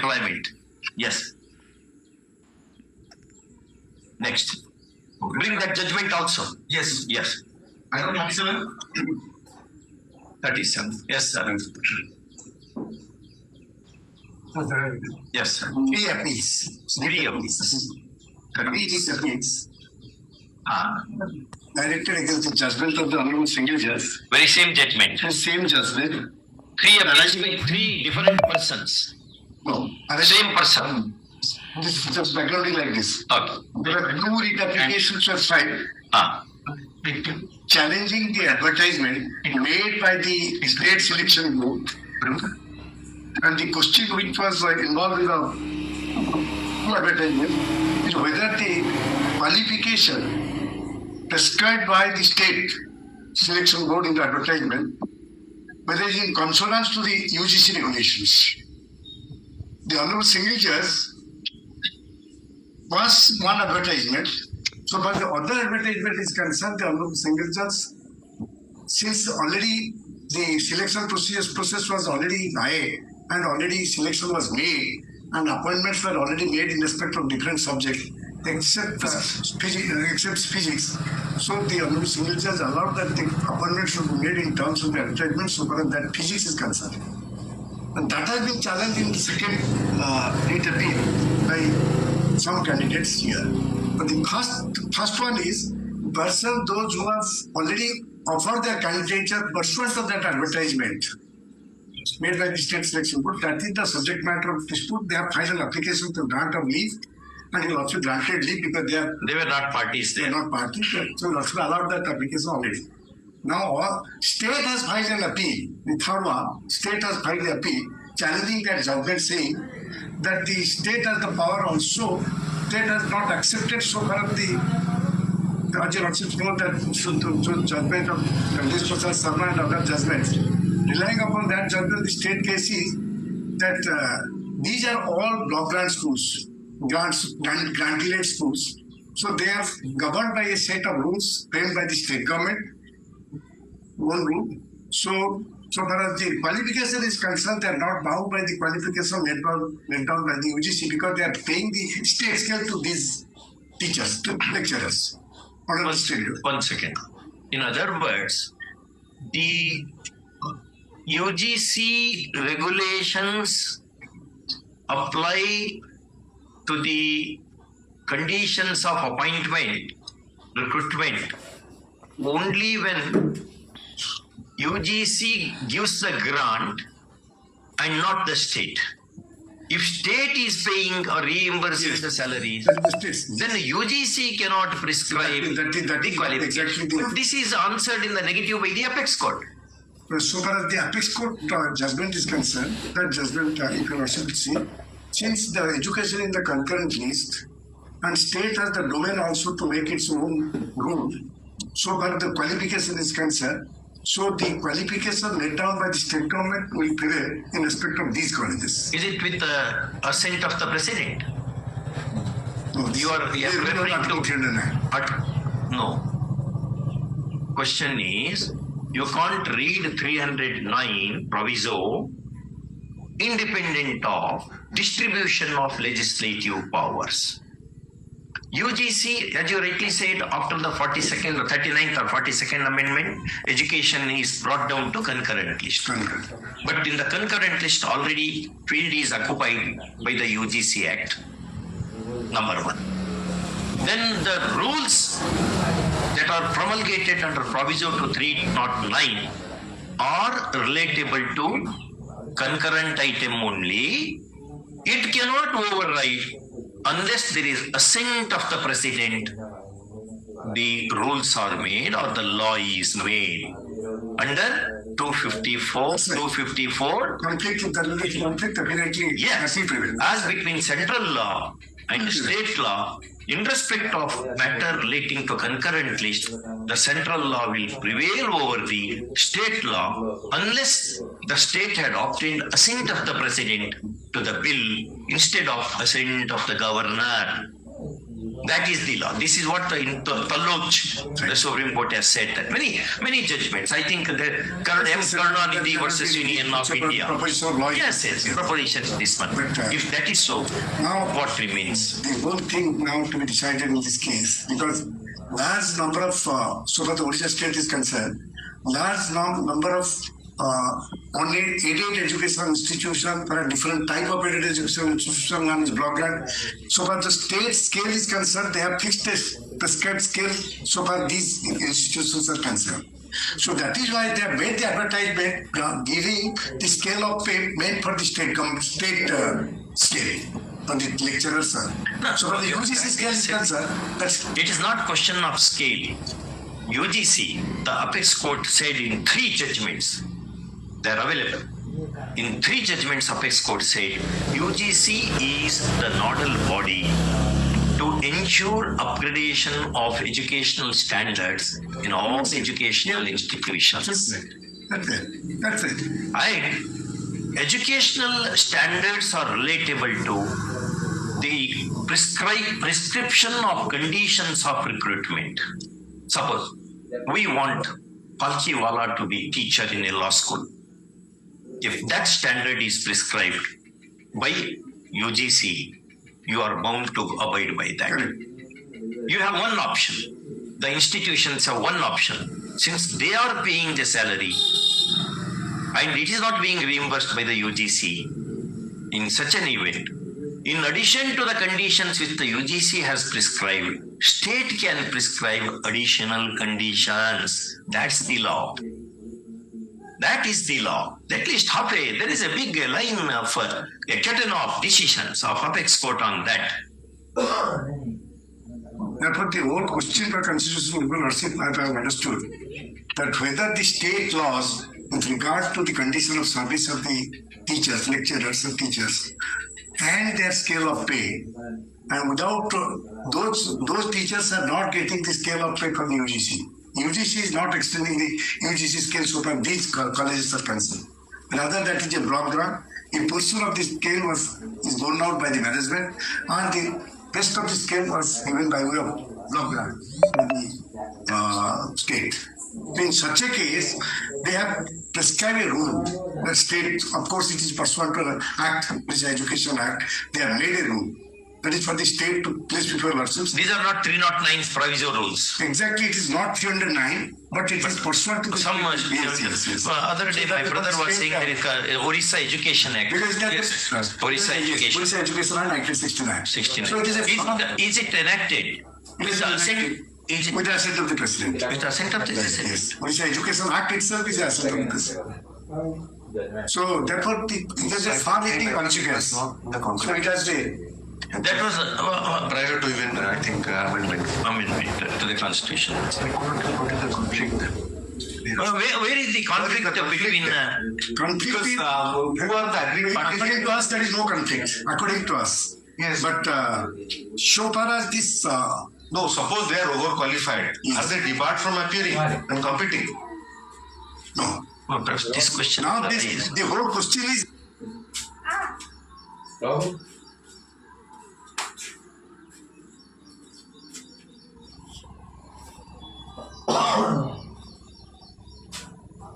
employment. Yes. Next. Bring that judgment also. Yes. Yes. Item 37. 37. Yes, sir. Yes, sir. Three appeals. Three appeals. These appeals directed against the judgment of the Honorable Single Judge. Very same judgment. The same judgment. Three appeals by three different persons. No. Same person. This is just backgrounding like this. Okay. There are two writ applications were filed challenging the advertisement made by the state selection board. And the question which was involved in the advertisement is whether the qualification prescribed by the state selection board in the advertisement, whether it is in consonance to the UGC regulations. The Honorable Single Judge was one advertisement. So far the other advertisement is concerned, the Honorable Single Judge, since already the selection process was already high and already selection was made and appointments were already made in respect of different subjects except physics. So the Honorable Single Judge allowed that the appointment should be made in terms of the advertisement so far as that physics is concerned. And that has been challenged in the second writ appeal by some candidates here. But the first one is person those who have already offered their candidature pursuant of that advertisement made by the state selection board, that is the subject matter of dispute. They have filed an application to grant of leave and he also granted leave because they were not parties. They are not parties, so also allowed that application already. Now state has filed an appeal. The third one, state has filed the appeal challenging that judgment, saying that the state has the power also. State has not accepted so far as the Ajay also know that judgment of Jagdish Prasad Sarma and other judgments. Relying upon that judgment, the state case is that these are all block grant schools, grant-related schools. So they are governed by a set of rules framed by the state government, one rule. So far as the qualification is concerned, they are not bound by the qualification laid down by the UGC because they are paying the state scale to these teachers, to lecturers. One second. In other words, the UGC regulations apply to the conditions of appointment, recruitment, only when UGC gives the grant and not the state. If state is paying or reimbursing the salaries, then the UGC cannot prescribe the qualification. But this is answered in the negative by the apex court. So far as the apex court judgment is concerned, that judgment, if you also see, since the education in the concurrent list and state has the domain also to make its own rule, so far the qualification is concerned, so the qualification laid down by the state government will prevail in respect of these colleges. Is it with the assent of the president? No, You are referring to no. Question is, you can't read 309 proviso independent of distribution of legislative powers. UGC, as you rightly said, after the 42nd or 39th or 42nd amendment, education is brought down to concurrent list. But in the concurrent list, already field is occupied by the UGC Act, number one. Then the rules that are promulgated under proviso to 309 are relatable to concurrent item only. It cannot override unless there is assent of the president. The rules are made or the law is made under 254. Conflict apparently. Yes, as between central law and state law, in respect of matter relating to concurrent list, the central law will prevail over the state law unless the state had obtained assent of the president to the bill instead of assent of the governor. That is the law. This is what in Talloch, the Supreme Court has said that. Many judgments. I think the Karunanidhi versus Union of India. Yes, proposition is this one. If that is so, Now, what remains? the whole thing now to be decided in this case, because large number of, so far the Odisha state is concerned, large number of aided educational institution, for a different type of aided educational institution, one is block grant. So far the state scale is concerned, they have fixed a prescribed scale, so far these institutions are concerned. So that is why they have made the advertisement giving the scale of pay meant for the state scale for the lecturers. So for the UGC scale is concerned, that's It is not question of scale. UGC, the apex court said in 3 judgments, they are available. In 3 judgments, apex court said UGC is the nodal body to ensure upgradation of educational standards in all educational institutions. that's it. That's it. And educational standards are relatable to the prescription of conditions of recruitment. Suppose we want Palchiwala to be teacher in a law school. If that standard is prescribed by UGC, you are bound to abide by that. Correct. You have one option. The institutions have one option. Since they are paying the salary and it is not being reimbursed by the UGC, in such an event, in addition to the conditions which the UGC has prescribed, state can prescribe additional conditions. That's the law. That is the law. At least there is a big line of a curtain of decisions of apex court on that. Therefore, the whole question for constitutional worship, I have understood that whether the state laws with regard to the condition of service of the teachers, lecturers and teachers, and their scale of pay, and without those teachers are not getting the scale of pay from the UGC. UGC is not extending the UGC scale so far these colleges are concerned. Rather, that is a block grant. A portion of the scale is gone out by the management, and the rest of the scale was given by way of block grant by the state. In such a case, they have prescribed a rule. The state, of course, it is pursuant to the Act, which is the Education Act. They have made a rule. That is for the state to place before worships. These are not 309 proviso rules. Exactly, it is not 309, but it is pursuant to the Some yes. other day, my brother was saying there is a Odisha Education Act. Because that Odisha Education. Odisha Education Act 1969. 69. So it Is it enacted? With the assent? With the assent of the president. With the assent of the president? Yes. Odisha Education Act itself is the assent of the president. So therefore, it is a far-reaching consequence. So it has a That was prior to even, I think, amendment. amendment to the constitution. I couldn't go to the conflict. Where is the conflict between? conflict. Because who are the agreed parties? According to us, there is no conflict. According to us. Yes. But so far as this, No, suppose they are overqualified. Yes. Are they debarred from appearing and competing? no. Well, perhaps this question Now is. the whole question is.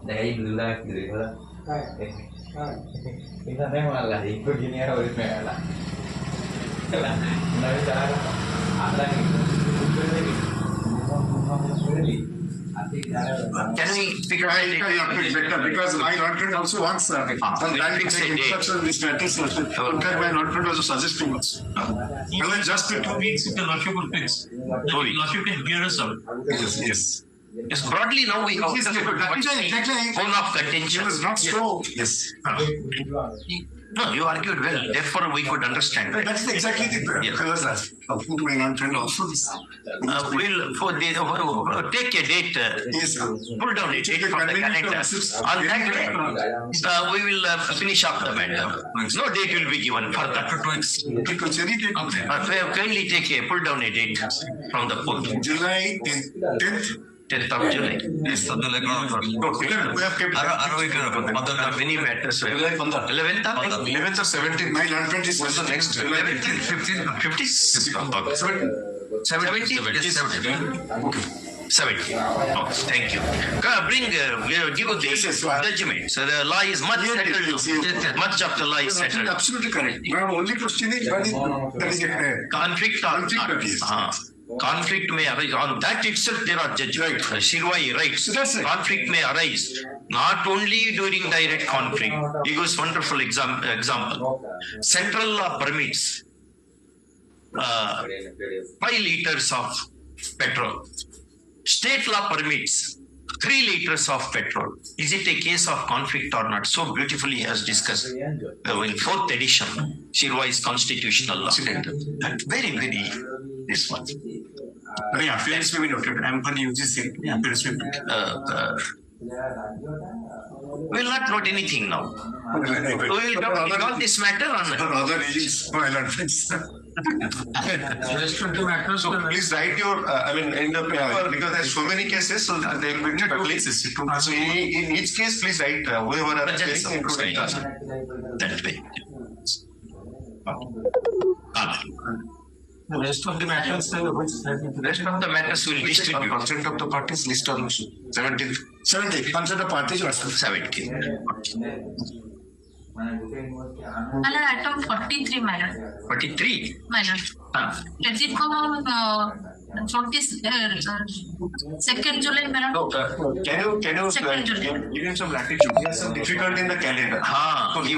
Đấy lưu ra gửi thôi chúng ta thấy mà là gì begini ya mẹ là nói ra ada Can we figure out Because my non-friend also wants some time to take instruction in this matter. So in fact, my non-friend was suggesting also. Well, just 2 weeks, if the non-friend will fix. Non-friend can hear us out. Yes. Yes, broadly now we have Exactly. full of contention. It was not so. Yes. No, you argued well. Therefore, we could understand. That is exactly the Yes. because talking to my non-friend also. We'll take a date. Yes, sir. Pull down a date from the calendar. On that day, we will finish up the matter. No date will be given further. Because any date. Kindly pull down a date from the poll. July 10th. 10th of July. Yes, we have kept Many matters. 11th? 11th or 17th. My non-friend is What's the next? 15th? 50th? 70? Yes, 70. Oh, thank you. Give the judgment. So the law is much settled. Much of the law is settled. Absolutely correct. My only question is, when is that is a Conflict or Conflict not? of yes. Conflict may arise. On that itself, there are judgments. Shirvai writes, So that's it. conflict may arise not only during direct conflict. He gives wonderful example. Central law permits 5 liters of petrol. State law permits 3 liters of petrol. Is it a case of conflict or not? So beautifully he has discussed in 4th edition, Shirvai's constitutional law. That very, this one. But yeah, appearance may be noted. I'm for the UGC. Appearance may be noted. We will not note anything now. We will talk about this matter on For other reasons, my advice. So please write your, in the paper, because there's so many cases, so they will be public. So in each case, please write whoever are Just appearing, including us. that way. The rest of the matters, Rest of the matters will distribute. consent of the parties, list on 17th. 70. Consent of parties or 70. My lord, item 43, my lord. 43. My lord. Let it come on 2nd July, my lord. No, can you Second July. give him some latitude? He has some difficulty in the calendar.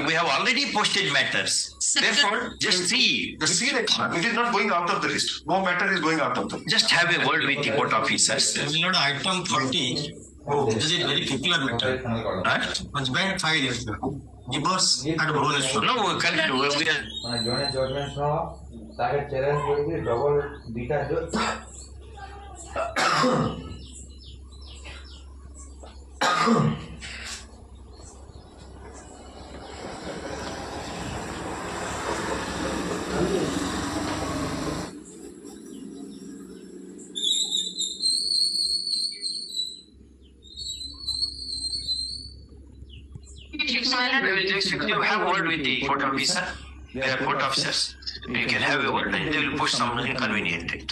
We have already posted matters. Therefore, just see. You see that it is not going out of the list. No matter is going out of the list. Just have a word with the court officers. Lord, item 40. This is a very peculiar matter. Was back 5 years ago. Divorce at Bhubaneswar. No, correct. We are মানে জনের judgement সহ তাকে challenge করে দিয়ে double দুইটা we will just have a word with the court officer. They are court officers. You can have a word and they will push some inconvenient date.